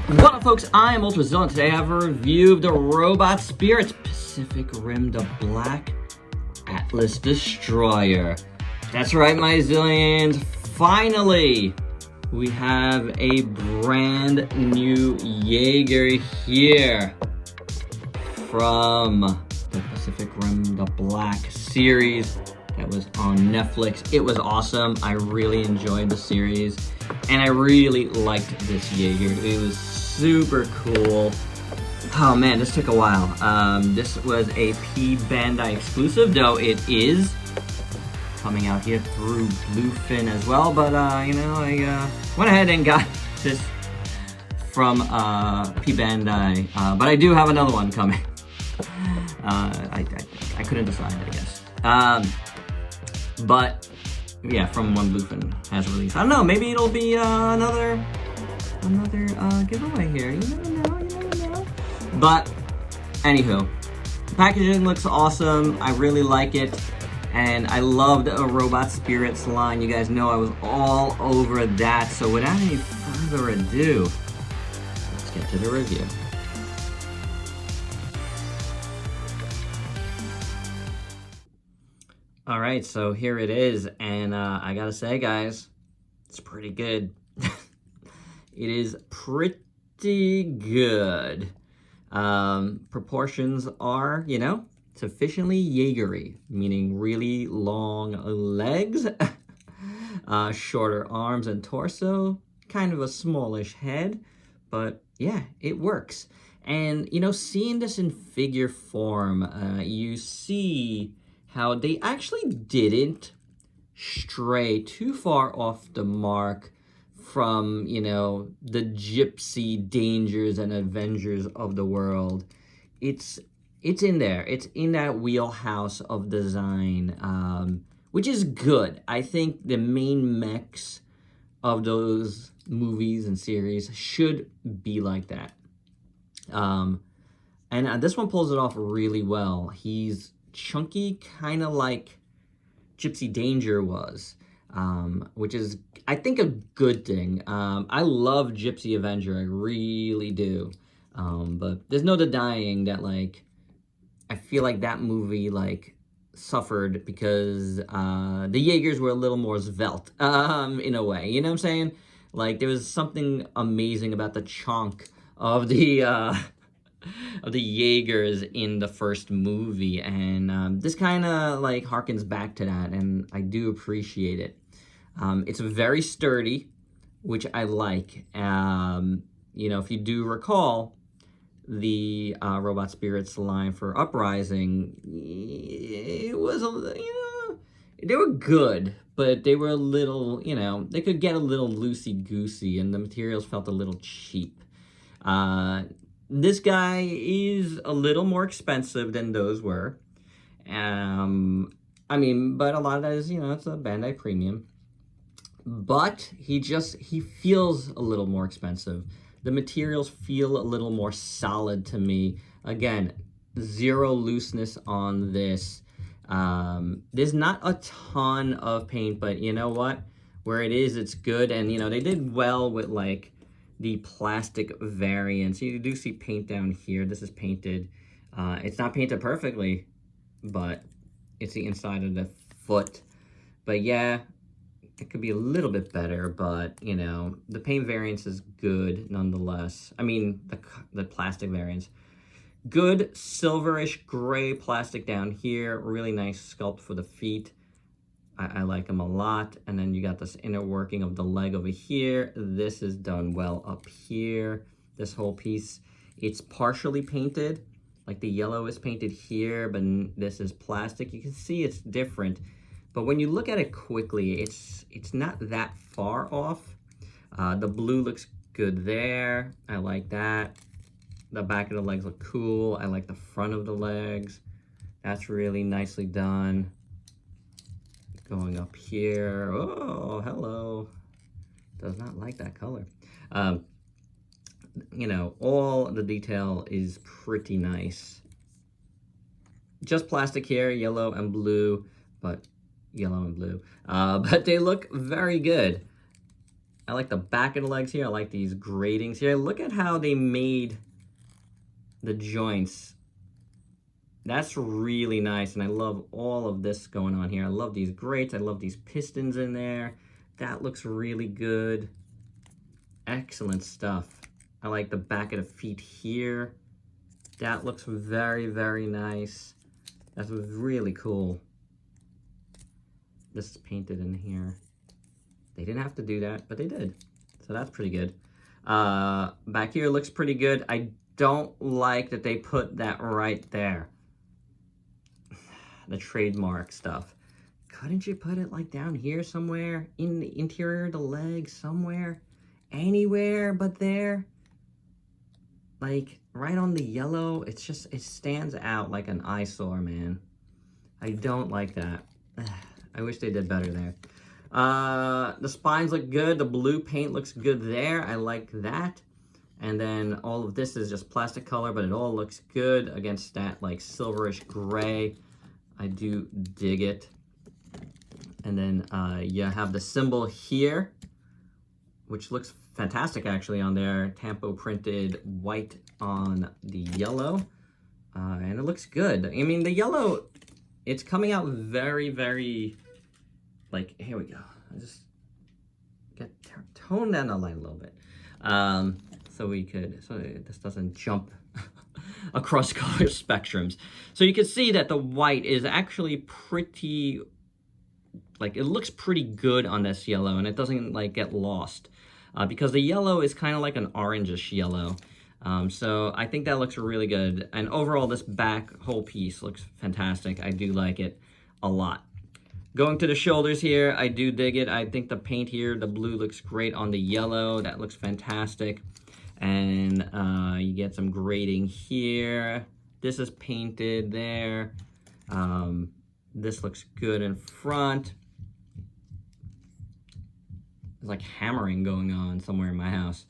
What up, folks? I am Ultrazilla, and today I have a review of the Robot Spirits Pacific Rim the Black Atlas Destroyer. That's right, my Zillions. Finally, we have a brand new Jaeger here from the Pacific Rim the Black series that was on Netflix. It was awesome. I really enjoyed the series, and I really liked this Jaeger. It was super cool. Oh man, this took a while. This was a P Bandai exclusive, though it is coming out here through Bluefin as well. But I went ahead and got this from P Bandai. But I do have another one coming. I couldn't decide, I guess. But yeah, from one Bluefin has released. I don't know, maybe it'll be another giveaway here. You never know. But anywho, the packaging looks awesome. I really like it, and I loved a Robot Spirits line. You guys know I was all over that. So without any further ado, let's get to the review. All right, so here it is, and I gotta say, guys, it's pretty good. It is pretty good. Proportions are, sufficiently Jaegery, meaning really long legs, shorter arms and torso, kind of a smallish head, but yeah, it works. And, seeing this in figure form, you see how they actually didn't stray too far off the mark from, the gypsy dangers and Avengers of the world. It's in there. It's in that wheelhouse of design, which is good. I think the main mechs of those movies and series should be like that. And this one pulls it off really well. He's chunky, kind of like Gypsy Danger was, which is, I think, a good thing. I love Gypsy Avenger, I really do. But there's no denying that, I feel like that movie, suffered because the Jaegers were a little more svelte, in a way. You know what I'm saying? There was something amazing about the chunk of the Jaegers in the first movie, and this kind of harkens back to that, and I do appreciate it. It's very sturdy, which I like. If you do recall, the Robot Spirits line for Uprising, it was they were good, but they were a little, they could get a little loosey-goosey, and the materials felt a little cheap. This guy is a little more expensive than those were. But a lot of that is, it's a Bandai premium. But he feels a little more expensive. The materials feel a little more solid to me. Again, zero looseness on this. There's not a ton of paint, but you know what? Where it is, it's good. And, they did well with, the plastic variants. You do see paint down here. This is painted. It's not painted perfectly, but it's the inside of the foot. But yeah, it could be a little bit better, but the paint variance is good nonetheless. The plastic variants. Good silverish gray plastic down here. Really nice sculpt for the feet. I like them a lot. And then you got this inner working of the leg over here. This is done well up here. This whole piece, it's partially painted. The yellow is painted here, but this is plastic. You can see it's different. But when you look at it quickly, it's not that far off. The blue looks good there. I like that. The back of the legs look cool. I like the front of the legs. That's really nicely done. Going up here, oh, hello. Does not like that color. All the detail is pretty nice. Just plastic here, yellow and blue, but yellow and blue. But they look very good. I like the back of the legs here. I like these gratings here. Look at how they made the joints. That's really nice, and I love all of this going on here. I love these grates. I love these pistons in there. That looks really good. Excellent stuff. I like the back of the feet here. That looks very, very nice. That's really cool. This is painted in here. They didn't have to do that, but they did. So that's pretty good. Back here looks pretty good. I don't like that they put that right there. The trademark stuff. Couldn't you put it like down here somewhere? In the interior of the leg somewhere? Anywhere but there? Like right on the yellow, it stands out like an eyesore, man. I don't like that. I wish they did better there. The spines look good. The blue paint looks good there. I like that. And then all of this is just plastic color, but it all looks good against that like silverish gray. I do dig it. And then you have the symbol here, which looks fantastic actually on there. Tampo printed white on the yellow. And it looks good. I mean, the yellow, it's coming out very, very, like, here we go. I just tone down the light a little bit. So this doesn't jump across color spectrums. So you can see that the white is actually pretty, like, it looks pretty good on this yellow, and it doesn't like get lost because the yellow is kind of like an orangish yellow. So I think that looks really good. And overall, this back whole piece looks fantastic. I do like it a lot. Going to the shoulders here, I do dig it. I think the paint here, the blue looks great on the yellow. That looks fantastic. And you get some grading here. This is painted there. This looks good in front. There's like hammering going on somewhere in my house.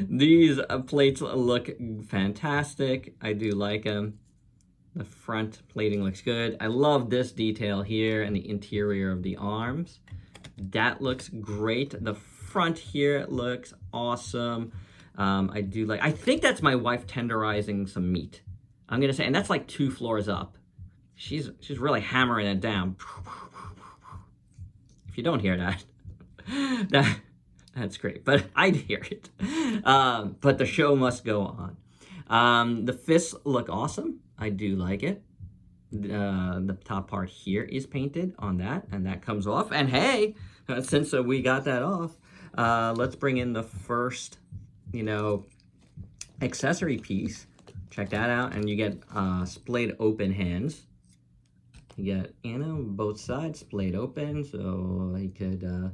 These plates look fantastic. I do like them. The front plating looks good. I love this detail here and the interior of the arms. That looks great. The front here looks awesome. I think that's my wife tenderizing some meat. I'm gonna say, and that's like 2 floors up. She's really hammering it down. If you don't hear that, that's great, but I'd hear it. But the show must go on. The fists look awesome. I do like it. The top part here is painted on that, and that comes off. And hey, since we got that off, let's bring in the first, accessory piece. Check that out, and you get splayed open hands. You get, both sides splayed open, so you could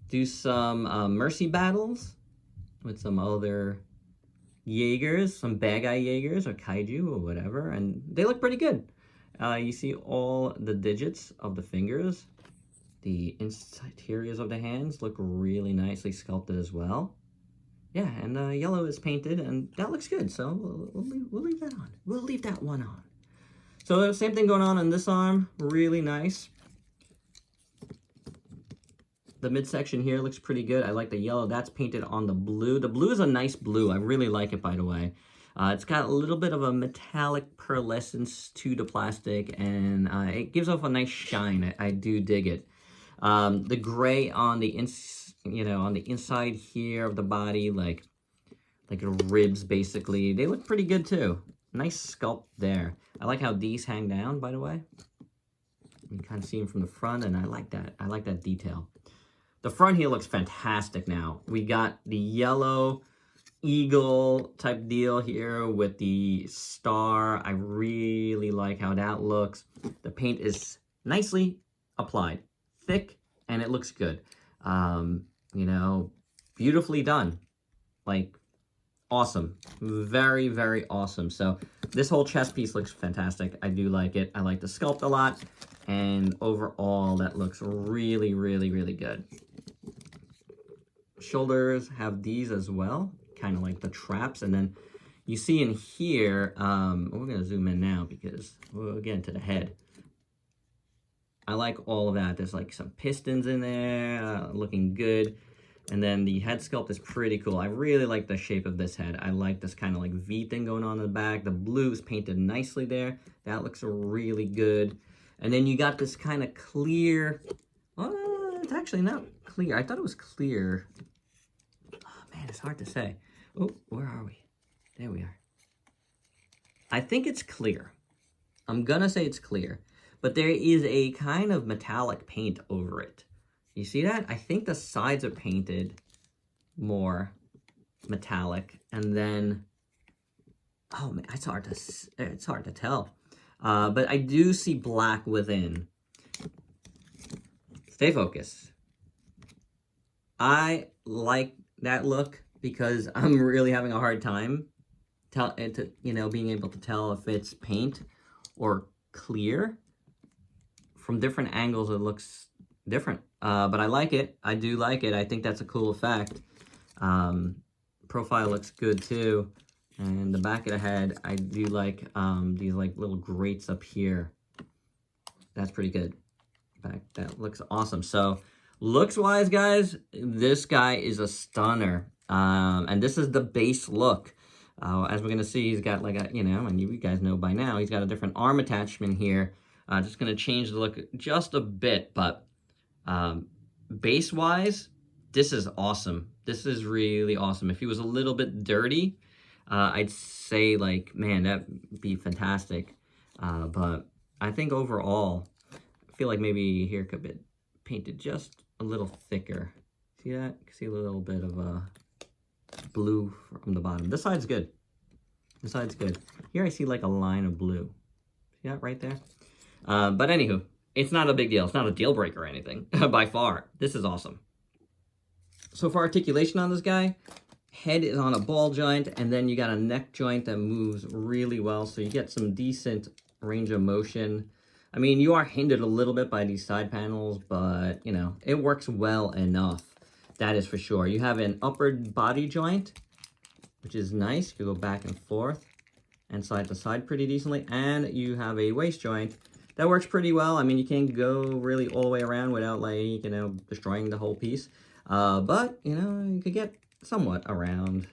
do some mercy battles with some other Jaegers, some bad guy Jaegers or kaiju or whatever, and they look pretty good. You see all the digits of the fingers. The interiors of the hands look really nicely sculpted as well. Yeah, and yellow is painted, and that looks good, so we'll leave that on. We'll leave that one on. So same thing going on this arm, really nice. The midsection here looks pretty good. I like the yellow. That's painted on the blue. The blue is a nice blue. I really like it, by the way. It's got a little bit of a metallic pearlescence to the plastic, and it gives off a nice shine. I do dig it. The gray on the on the inside here of the body, like the ribs, basically, they look pretty good too. Nice sculpt there. I like how these hang down, by the way. You can kind of see them from the front, and I like that. I like that detail. The front here looks fantastic now. We got the yellow eagle type deal here with the star. I really like how that looks. The paint is nicely applied, thick, and it looks good. Beautifully done. Like, awesome. Very, very awesome. So this whole chest piece looks fantastic. I do like it. I like the sculpt a lot. And overall, that looks really, really, really good. Shoulders have these as well, kind of like the traps. And then you see in here, we're going to zoom in now because we'll get into the head. I like all of that. There's like some pistons in there, looking good. And then the head sculpt is pretty cool. I really like the shape of this head. I like this kind of like V thing going on in the back. The blue is painted nicely there. That looks really good. And then you got this kind of clear, it's actually not clear. I thought it was clear. Oh man, it's hard to say. Oh, where are we? There we are. I think it's clear. I'm gonna say it's clear, but there is a kind of metallic paint over it. You see that? I think the sides are painted more metallic, and then, oh man, it's hard to tell. But I do see black within. Stay focused. I like that look because I'm really having a hard time being able to tell if it's paint or clear. From different angles, it looks different. But I like it. I do like it. I think that's a cool effect. Profile looks good too. And the back of the head, I do like these like little grates up here. That's pretty good. That looks awesome. So looks wise, guys, this guy is a stunner. And this is the base look. As we're gonna see, he's got like a, and you guys know by now, he's got a different arm attachment here. Just gonna change the look just a bit, but base wise, this is awesome. This is really awesome. If he was a little bit dirty, I'd say like, man, that'd be fantastic. But I think overall, I feel like maybe here could be painted just a little thicker. See that? See a little bit of blue from the bottom. This side's good. This side's good. Here I see like a line of blue. See that right there? But anywho, it's not a big deal. It's not a deal breaker or anything by far. This is awesome. So for articulation on this guy, head is on a ball joint, and then you got a neck joint that moves really well. So you get some decent range of motion. I mean, you are hindered a little bit by these side panels, but it works well enough. That is for sure. You have an upper body joint, which is nice. You can go back and forth and side to side pretty decently. And you have a waist joint that works pretty well. I mean, you can't go really all the way around without like, destroying the whole piece. But, you could get somewhat around,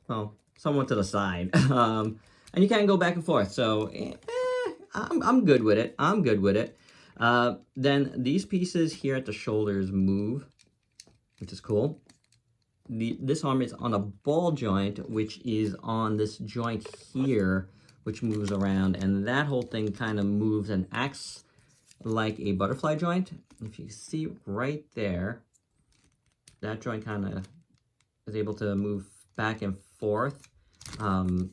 well, somewhat to the side. And you can go back and forth. So, I'm good with it. I'm good with it. Then these pieces here at the shoulders move, which is cool. This arm is on a ball joint, which is on this joint here, which moves around, and that whole thing kind of moves and acts like a butterfly joint. If you see right there, that joint kind of is able to move back and forth,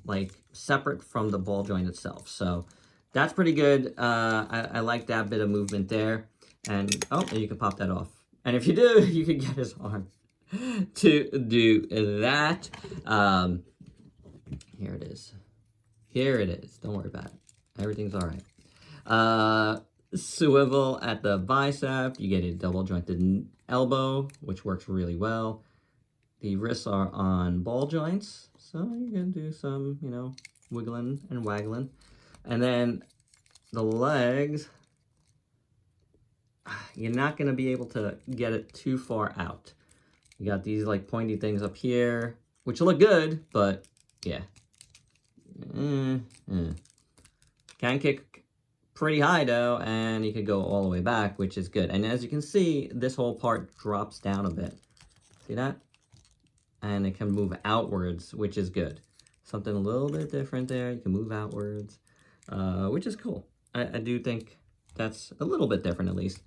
like separate from the ball joint itself. So that's pretty good. I like that bit of movement there. And you can pop that off. And if you do, you can get his arm to do that. Here it is. Here it is. Don't worry about it. Everything's all right. Swivel at the bicep. You get a double jointed elbow, which works really well. The wrists are on ball joints, so you can do some, wiggling and waggling. And then the legs, you're not going to be able to get it too far out. You got these like pointy things up here, which look good, but yeah. Can kick pretty high though, and you could go all the way back, which is good. And as you can see, this whole part drops down a bit. See that? And it can move outwards, which is good. Something a little bit different there. You can move outwards, which is cool. I do think that's a little bit different at least.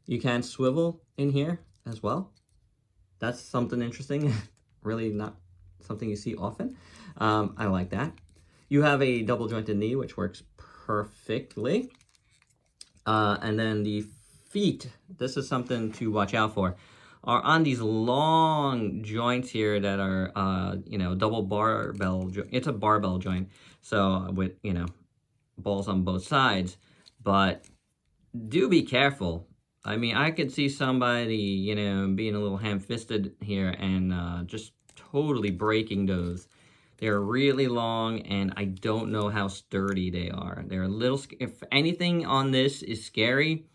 You can swivel in here as well. That's something interesting. Really not something you see often. I like that. You have a double jointed knee, which works perfectly. And then the feet, this is something to watch out for, are on these long joints here that are, double barbell. It's a barbell joint. So with, balls on both sides. But do be careful. I mean, I could see somebody, being a little ham-fisted here and just totally breaking those. They're really long, and I don't know how sturdy they are. They're a little, if anything on this is scary,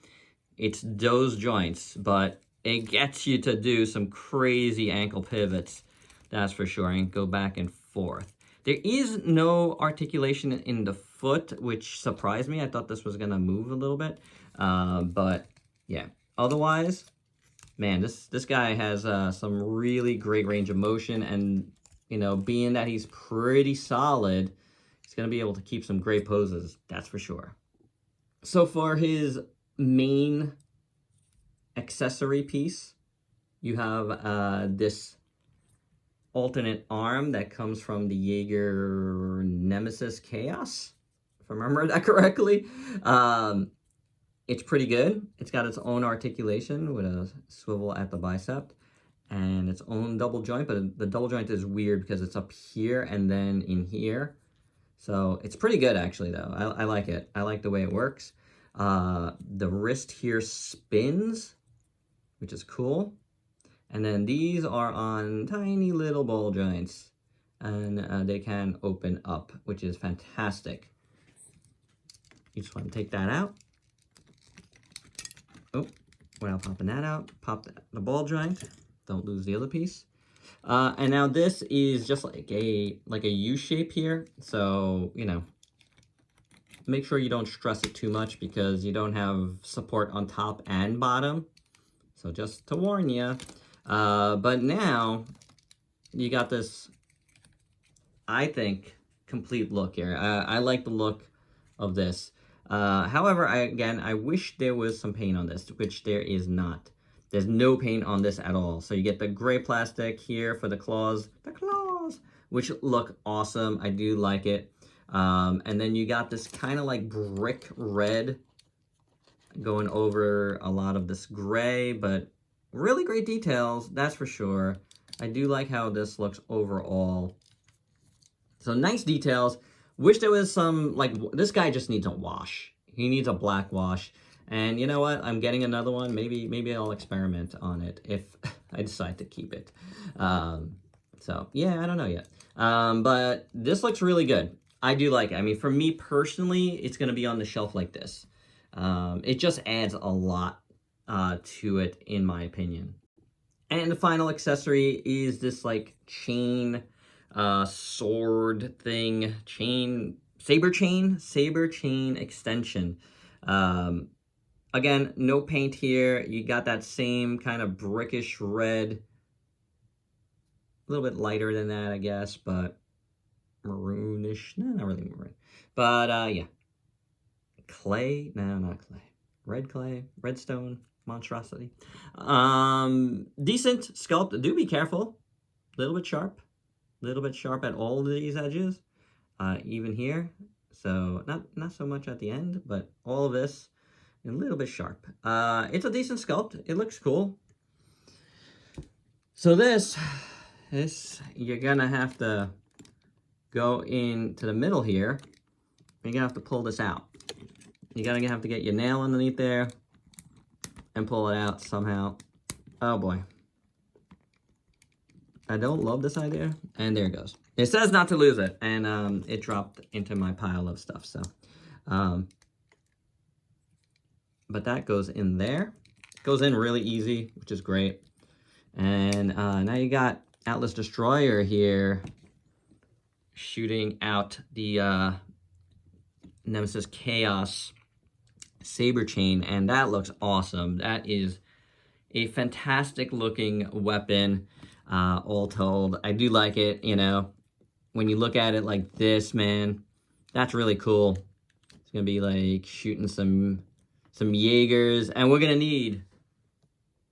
It's those joints, but it gets you to do some crazy ankle pivots, that's for sure, and go back and forth. There is no articulation in the foot, which surprised me. I thought this was gonna move a little bit, but yeah. Otherwise, man, this guy has some really great range of motion, and you know, being that he's pretty solid, he's gonna be able to keep some great poses, that's for sure. So for his main accessory piece, you have this alternate arm that comes from the Jaeger Nemesis Chaos, if I remember that correctly. It's pretty good. It's got its own articulation with a swivel at the bicep and its own double joint, but the double joint is weird because it's up here and then in here. So it's pretty good actually though. I like it. I like the way it works. The wrist here spins, which is cool. And then these are on tiny little ball joints, and they can open up, which is fantastic. You just want to take that out. Oh, without popping that out, pop the ball joint. Don't lose the other piece. And now this is just like a U shape here. So, you know, make sure you don't stress it too much because you don't have support on top and bottom. So just to warn you. But now you got this, I think, complete look here. I like the look of this. However, I wish there was some paint on this, which there is not. There's no paint on this at all. So you get the gray plastic here for the claws, which look awesome. I do like it. And then you got this kind of like brick red going over a lot of this gray, but really great details, that's for sure. I do like how this looks overall. So nice details. Wish there was some, like, this guy just needs a wash. He needs a black wash. And you know what? I'm getting another one. Maybe I'll experiment on it if I decide to keep it. So, yeah, I don't know yet. But this looks really good. I do like it. I mean, for me personally, it's going to be on the shelf like this. It just adds a lot to it, in my opinion. And the final accessory is this, like, chain, sword thing, saber chain extension. Again, no paint here. You got that same kind of brickish red, a little bit lighter than that, I guess, but maroonish. No, not really maroon. But, yeah. Clay? No, not clay. Redstone monstrosity. Decent sculpt. Do be careful. A little bit sharp at all of these edges. Even here. So, not so much at the end, but all of this. A little bit sharp. It's a decent sculpt. It looks cool. So this, you're gonna have to go into the middle here. You're gonna have to pull this out. You're gonna have to get your nail underneath there and pull it out somehow. Oh boy. I don't love this idea. And there it goes. It says not to lose it, and it dropped into my pile of stuff, so. But that goes in there. It goes in really easy, which is great. And now you got Atlas Destroyer here shooting out the Nemesis Chaos saber chain, and that looks awesome. That is a fantastic looking weapon, all told. I do like it, you know. When you look at it like this, man, that's really cool. It's gonna be like shooting some Jaegers, and we're gonna need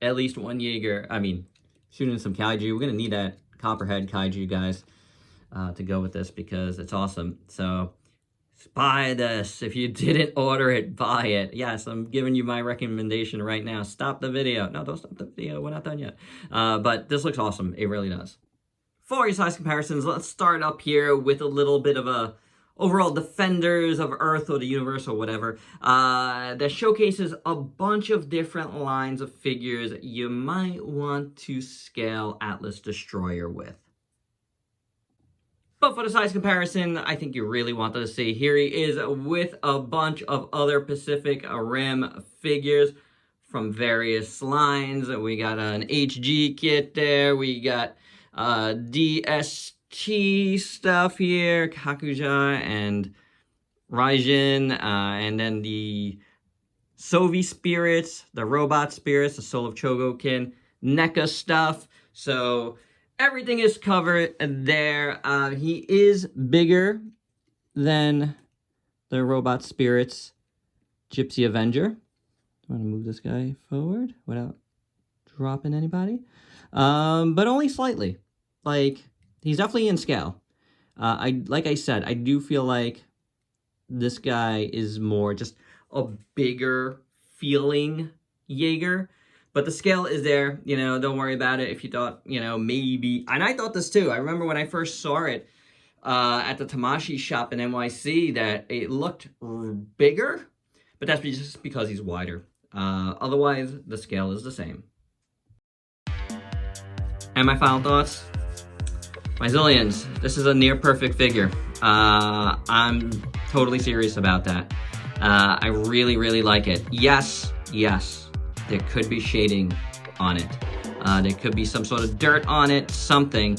at least one Jaeger. I mean, shooting some kaiju. We're gonna need that copperhead kaiju, guys, to go with this because it's awesome. So buy this. If you didn't order it, buy it. Yes, I'm giving you my recommendation right now. Stop the video. No, don't stop the video. We're not done yet. But this looks awesome. It really does. For your size comparisons, let's start up here with a little bit of a overall Defenders of Earth or the universe or whatever, that showcases a bunch of different lines of figures you might want to scale Atlas Destroyer with. But for the size comparison, I think you really want to see, here he is with a bunch of other Pacific Rim figures. from various lines. We got an HG kit there. We got DST stuff here, Kakuja and Raijin, and then the Sovi spirits, the robot spirits, the Soul of Chogokin, NECA stuff. So everything is covered there. He is bigger than the robot spirits Gypsy Avenger. I want to move this guy forward without dropping anybody, but only slightly. Like, he's definitely in scale. Like I said, I do feel like this guy is more just a bigger feeling Jaeger, but the scale is there. You know, don't worry about it if you thought, you know, maybe, and I thought this too. I remember when I first saw it at the Tamashii shop in NYC that it looked bigger, but that's just because he's wider. Otherwise, the scale is the same. And my final thoughts? My Zillions, this is a near perfect figure. I'm totally serious about that. I really, really like it. Yes, there could be shading on it. There could be some sort of dirt on it, something,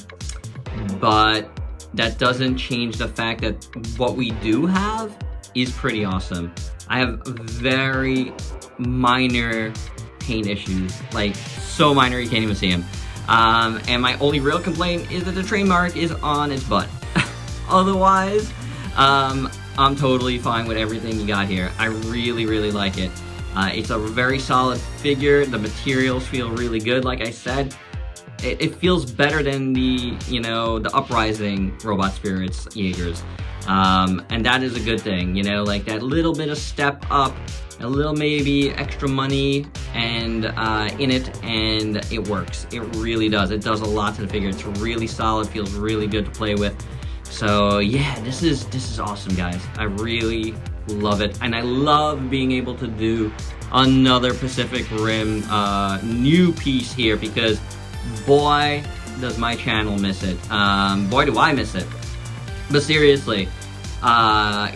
but that doesn't change the fact that what we do have is pretty awesome. I have very minor paint issues, like so minor you can't even see them. And my only real complaint is that the trademark is on its butt. Otherwise, I'm totally fine with everything you got here. I really, really like it. It's a very solid figure. The materials feel really good. Like I said, it feels better than the, you know, the Uprising Robot Spirits Jaegers. And that is a good thing, you know, like that little bit of step up, a little maybe extra money and in it, and it works. It really does. It does a lot to the figure. It's really solid, feels really good to play with. So yeah, this is awesome, guys. I really love it, and I love being able to do another Pacific Rim new piece here, because boy does my channel miss it. Boy do I miss it. But seriously,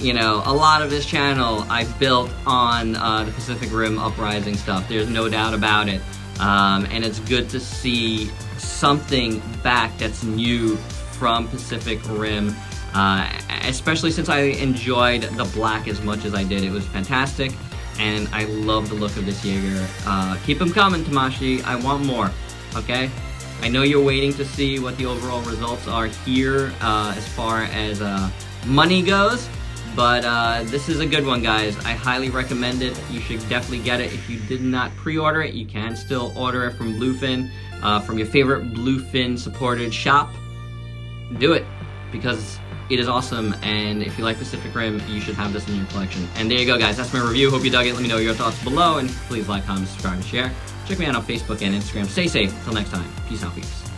you know, a lot of this channel I built on the Pacific Rim Uprising stuff. There's no doubt about it. And it's good to see something back that's new from Pacific Rim, especially since I enjoyed the black as much as I did. It was fantastic, and I love the look of this Jaeger. Keep them coming, Tamashii. I want more, okay? I know you're waiting to see what the overall results are here as far as money goes, but this is a good one, guys. I highly recommend it. You should definitely get it. If you did not pre-order it, you can still order it from Bluefin, from your favorite Bluefin supported shop. Do it, because it is awesome, and if you like Pacific Rim, you should have this in your collection. And there you go, guys. That's my review. Hope you dug it. Let me know your thoughts below, and please like, comment, subscribe, and share. Check me out on Facebook and Instagram. Stay safe. Until next time. Peace out, peeps.